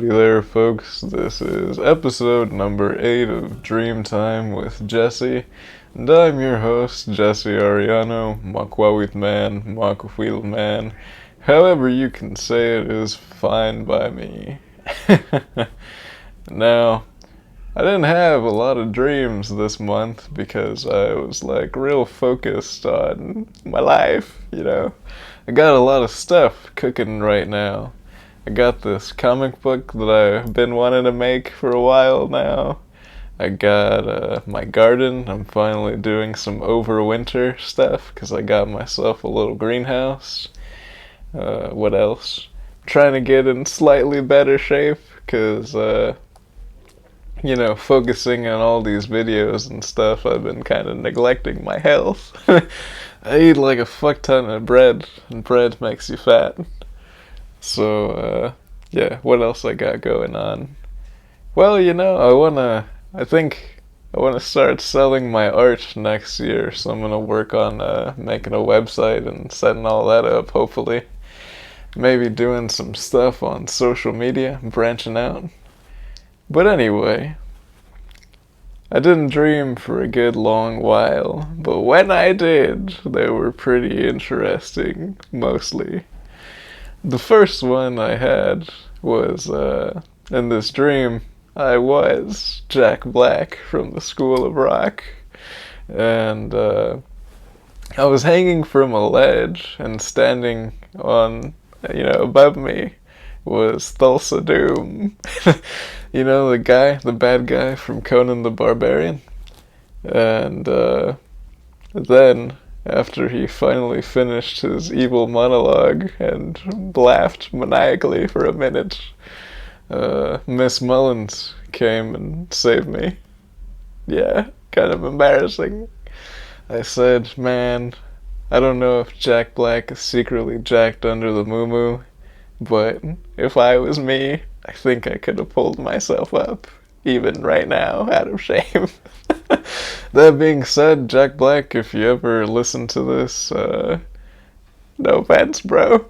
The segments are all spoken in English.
Howdy there, folks. This is episode number 8 of Dreamtime with Jesse, and I'm your host, Jesse Ariano, Macuahuitl man, however you can say it is fine by me. Now, I didn't have a lot of dreams this month because I was real focused on my life. I got a lot of stuff cooking right now. I got this comic book that I've been wanting to make for a while now. I got my garden. I'm finally doing some overwinter stuff because I got myself a little greenhouse. What else? Trying to get in slightly better shape because, focusing on all these videos and stuff, I've been kind of neglecting my health. I eat like a fuck ton of bread, and bread makes you fat. So, what else I got going on? Well, I think I wanna start selling my art next year, so I'm gonna work on making a website and setting all that up, hopefully. Maybe doing some stuff on social media, branching out. But anyway, I didn't dream for a good long while, but when I did, they were pretty interesting, mostly. The first one I had was, in this dream, I was Jack Black from the School of Rock, and I was hanging from a ledge, and standing on, above me was Thulsa Doom. The bad guy from Conan the Barbarian. And then, after he finally finished his evil monologue and laughed maniacally for a minute, Miss Mullins came and saved me. Yeah, kind of embarrassing. I said, man, I don't know if Jack Black is secretly jacked under the moo-moo, but if I was me, I think I could have pulled myself up, even right now, out of shame. That being said, Jack Black, if you ever listen to this, no offense, bro.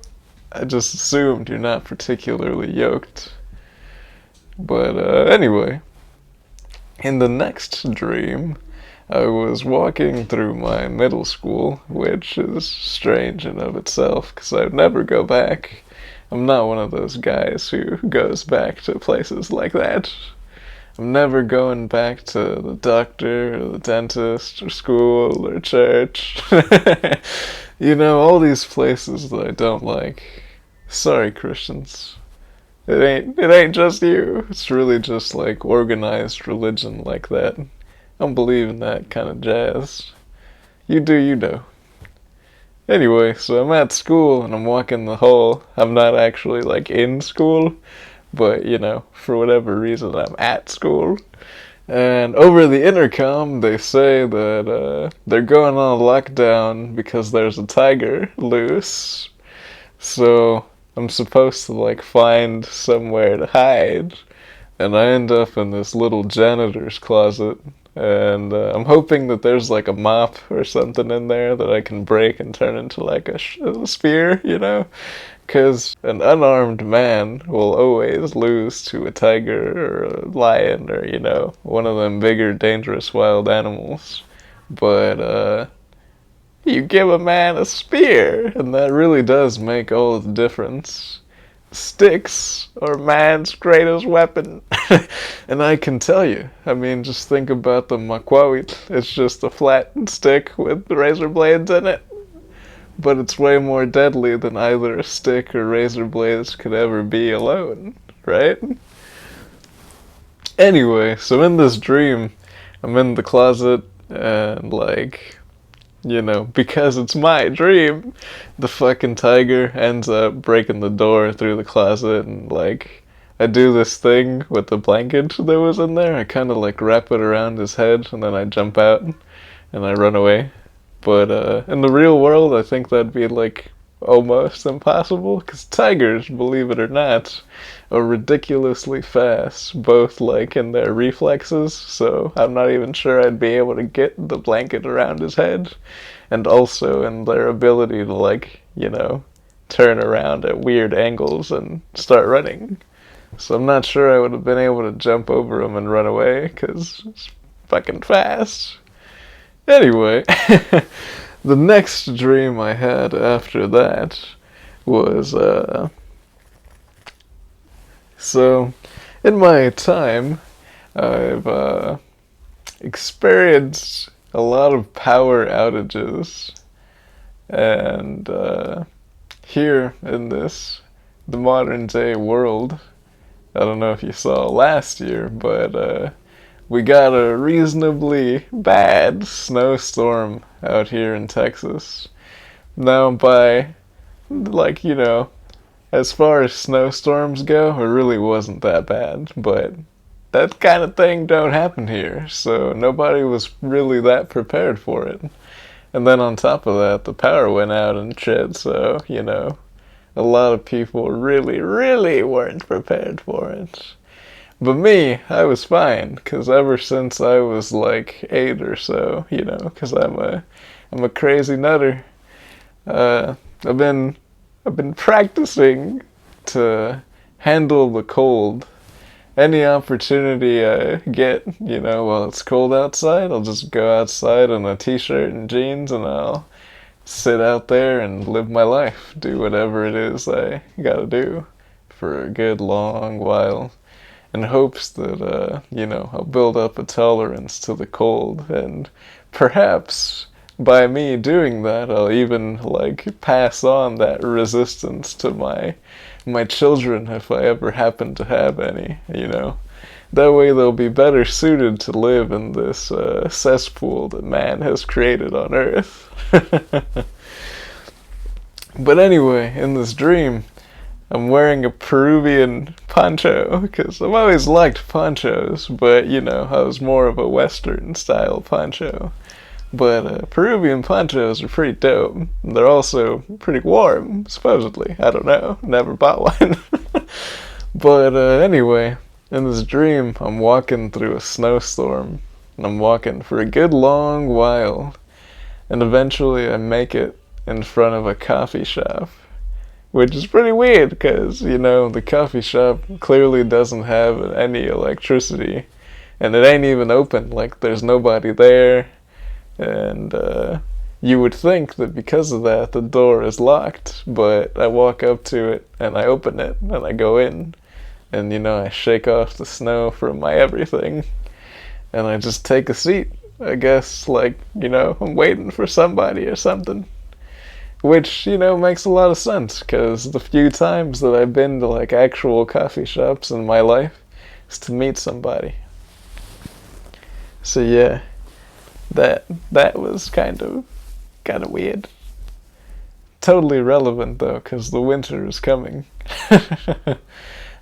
I just assumed you're not particularly yoked. But anyway, in the next dream, I was walking through my middle school, which is strange in of itself, because I'd never go back. I'm not one of those guys who goes back to places like that. I'm never going back to the doctor or the dentist or school or church. All these places that I don't like. Sorry, Christians. It ain't just you. It's really just organized religion like that. I don't believe in that kind of jazz. You do you know. Anyway, so I'm at school and I'm walking the hall. I'm not actually in school, but for whatever reason I'm at school. And over the intercom they say that they're going on a lockdown because there's a tiger loose. So I'm supposed to find somewhere to hide. And I end up in this little janitor's closet. And I'm hoping that there's a mop or something in there that I can break and turn into a spear, Because an unarmed man will always lose to a tiger or a lion or, one of them bigger, dangerous wild animals. But you give a man a spear, and that really does make all the difference. Sticks are man's greatest weapon. And I can tell you, just think about the Macuahuitl. It's just a flat stick with razor blades in it. But it's way more deadly than either a stick or razor blades could ever be alone, right? Anyway, so in this dream, I'm in the closet, and because it's my dream, the fucking tiger ends up breaking the door through the closet, and I do this thing with the blanket that was in there. I kind of wrap it around his head, and then I jump out and I run away. But in the real world, I think that'd be almost impossible, because tigers, believe it or not, are ridiculously fast, both in their reflexes, so I'm not even sure I'd be able to get the blanket around his head, and also in their ability to turn around at weird angles and start running. So I'm not sure I would have been able to jump over him and run away, because it's fucking fast. Anyway, the next dream I had after that was, so in my time, I've experienced a lot of power outages, and here in the modern day world, I don't know if you saw last year, but we got a reasonably bad snowstorm out here in Texas. Now, by, like, as far as snowstorms go, it really wasn't that bad, but that kind of thing don't happen here, so nobody was really that prepared for it. And then on top of that, the power went out and shit, so, a lot of people really, really weren't prepared for it. But me, I was fine, because ever since I was like 8 or so, because I'm a crazy nutter. Uh, I've been practicing to handle the cold. Any opportunity I get, while it's cold outside, I'll just go outside in a t-shirt and jeans, and I'll sit out there and live my life, do whatever it is I gotta do for a good long while, in hopes that, I'll build up a tolerance to the cold, and perhaps by me doing that, I'll even, like, pass on that resistance to my children if I ever happen to have any. That way they'll be better suited to live in this cesspool that man has created on Earth. But anyway, in this dream, I'm wearing a Peruvian poncho, because I've always liked ponchos, but, I was more of a Western style poncho. But Peruvian ponchos are pretty dope. They're also pretty warm, supposedly. I don't know. Never bought one. But anyway, in this dream, I'm walking through a snowstorm. And I'm walking for a good long while. And eventually I make it in front of a coffee shop. Which is pretty weird, because, the coffee shop clearly doesn't have any electricity. And it ain't even open. Like, there's nobody there. And you would think that because of that, the door is locked. But I walk up to it, and I open it, and I go in. And, I shake off the snow from my everything. And I just take a seat. I guess, like, I'm waiting for somebody or something. Which, makes a lot of sense, because the few times that I've been to, like, actual coffee shops in my life is to meet somebody. So yeah, that was kind of weird. Totally relevant, though, because the winter is coming.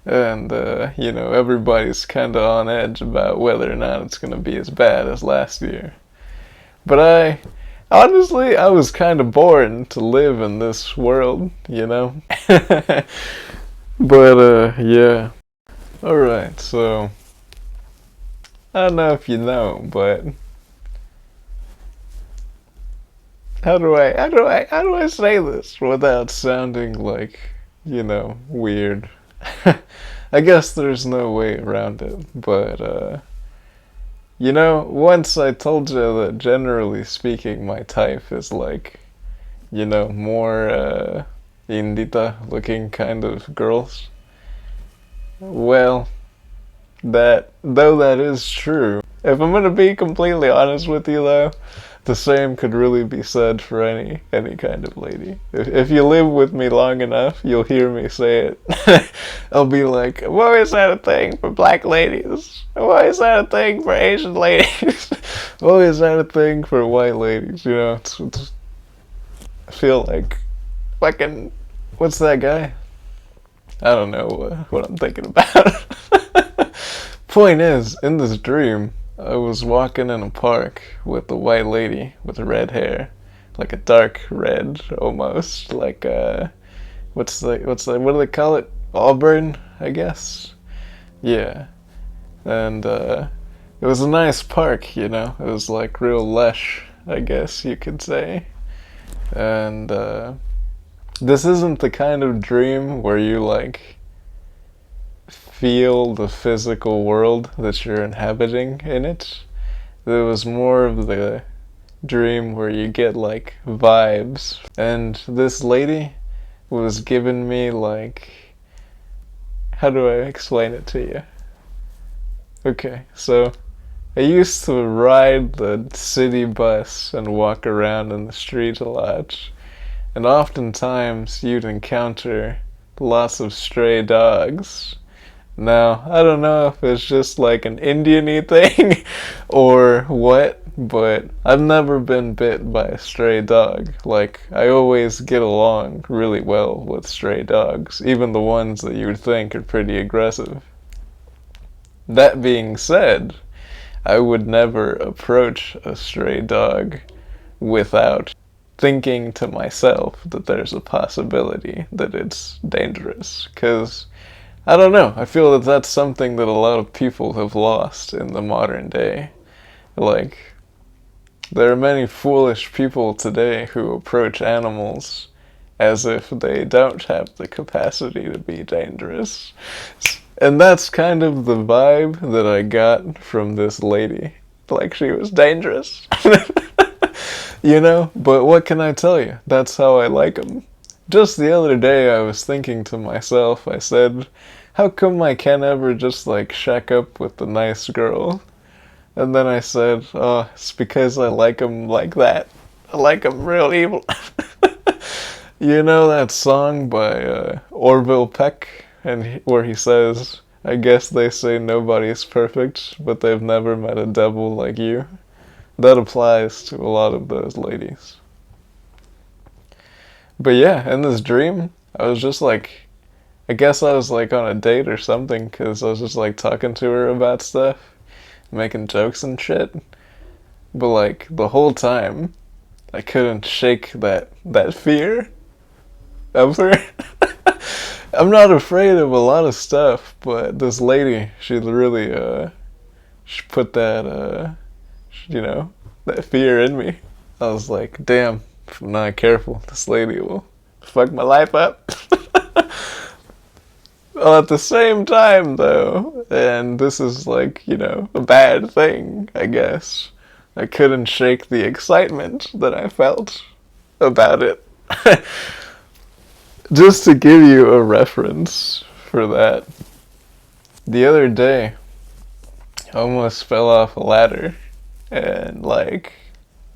And, everybody's kind of on edge about whether or not it's going to be as bad as last year. But honestly, I was kind of born to live in this world, But, yeah. Alright, so, I don't know if you know, but how do I say this without sounding like, weird? I guess there's no way around it, but, once I told you that generally speaking my type is like, more, indita looking kind of girls. Well, though that is true, if I'm gonna be completely honest with you though, the same could really be said for any kind of lady. If you live with me long enough, you'll hear me say it. I'll be like, why is that a thing for black ladies? Why is that a thing for Asian ladies? Why is that a thing for white ladies? I feel like fucking, what's that guy? I don't know what I'm thinking about. Point is, in this dream, I was walking in a park with a white lady with red hair, like a dark red almost, like what do they call it? Auburn, I guess. Yeah, and it was a nice park, It was like real lush, I guess you could say. And this isn't the kind of dream where you like feel the physical world that you're inhabiting in it. It was more of the dream where you get like vibes. And this lady was giving me like, how do I explain it to you? Okay, so I used to ride the city bus and walk around in the street a lot, and oftentimes you'd encounter lots of stray dogs. Now, I don't know if it's just like an Indian-y thing or what, but I've never been bit by a stray dog. Like, I always get along really well with stray dogs, even the ones that you would think are pretty aggressive. That being said, I would never approach a stray dog without thinking to myself that there's a possibility that it's dangerous. Because, I don't know, I feel that that's something that a lot of people have lost in the modern day. Like, there are many foolish people today who approach animals as if they don't have the capacity to be dangerous. And that's kind of the vibe that I got from this lady. Like she was dangerous. You know? But what can I tell you? That's how I like them. Just the other day I was thinking to myself, I said, how come I can't ever just like shack up with the nice girl? And then I said, oh, it's because I like them like that. I like them real evil. You know that song by Orville Peck? And where he says, I guess they say nobody's perfect, but they've never met a devil like you. That applies to a lot of those ladies. But yeah, in this dream, I was just like, I guess I was like on a date or something, because I was just like talking to her about stuff, making jokes and shit. But like, the whole time, I couldn't shake that fear of her. I'm not afraid of a lot of stuff, but this lady, she really, she put that, you know, that fear in me. I was like, damn, if I'm not careful, this lady will fuck my life up. Well, at the same time, though, and this is like, you know, a bad thing, I guess, I couldn't shake the excitement that I felt about it. Just to give you a reference for that, the other day, I almost fell off a ladder, and like,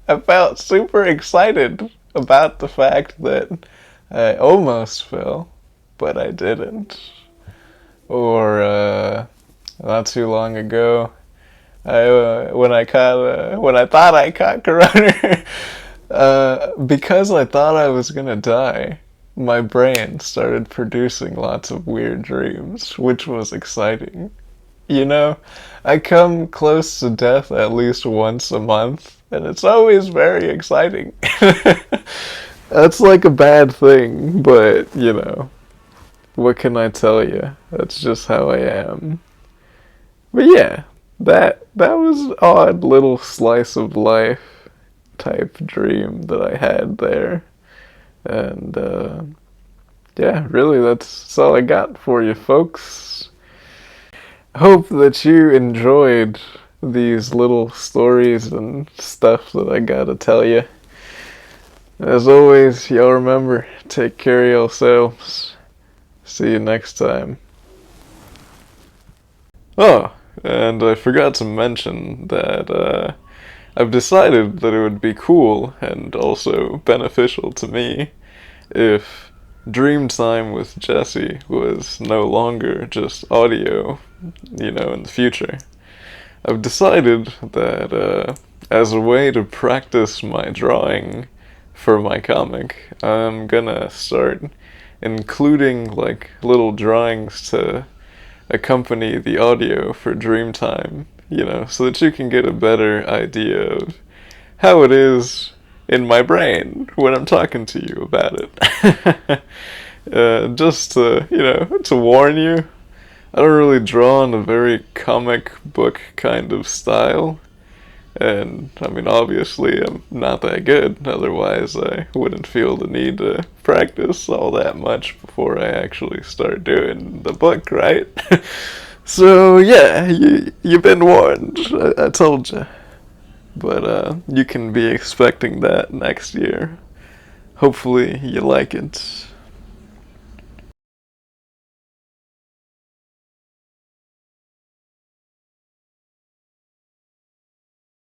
I felt super excited about the fact that I almost fell, but I didn't. Or, not too long ago, when I thought I caught corona, because I thought I was gonna die, my brain started producing lots of weird dreams, which was exciting. You know, I come close to death at least once a month, and it's always very exciting. That's like a bad thing, but, you know, what can I tell you? That's just how I am. But yeah, that was an odd little slice of life type dream that I had there. And, yeah, really, that's all I got for you, folks. Hope that you enjoyed these little stories and stuff that I gotta tell you. As always, y'all remember, take care of yourselves. See you next time. Oh, and I forgot to mention that, I've decided that it would be cool and also beneficial to me if Dreamtime with Jesse was no longer just audio, you know, in the future. I've decided that, as a way to practice my drawing for my comic, I'm gonna start including, like, little drawings to accompany the audio for Dreamtime, you know, so that you can get a better idea of how it is in my brain when I'm talking to you about it. Just to, you know, to warn you, I don't really draw in a very comic book kind of style. And, I mean, obviously I'm not that good, otherwise I wouldn't feel the need to practice all that much before I actually start doing the book, right? So, yeah, you've been warned. I told you. But, you can be expecting that next year. Hopefully you like it.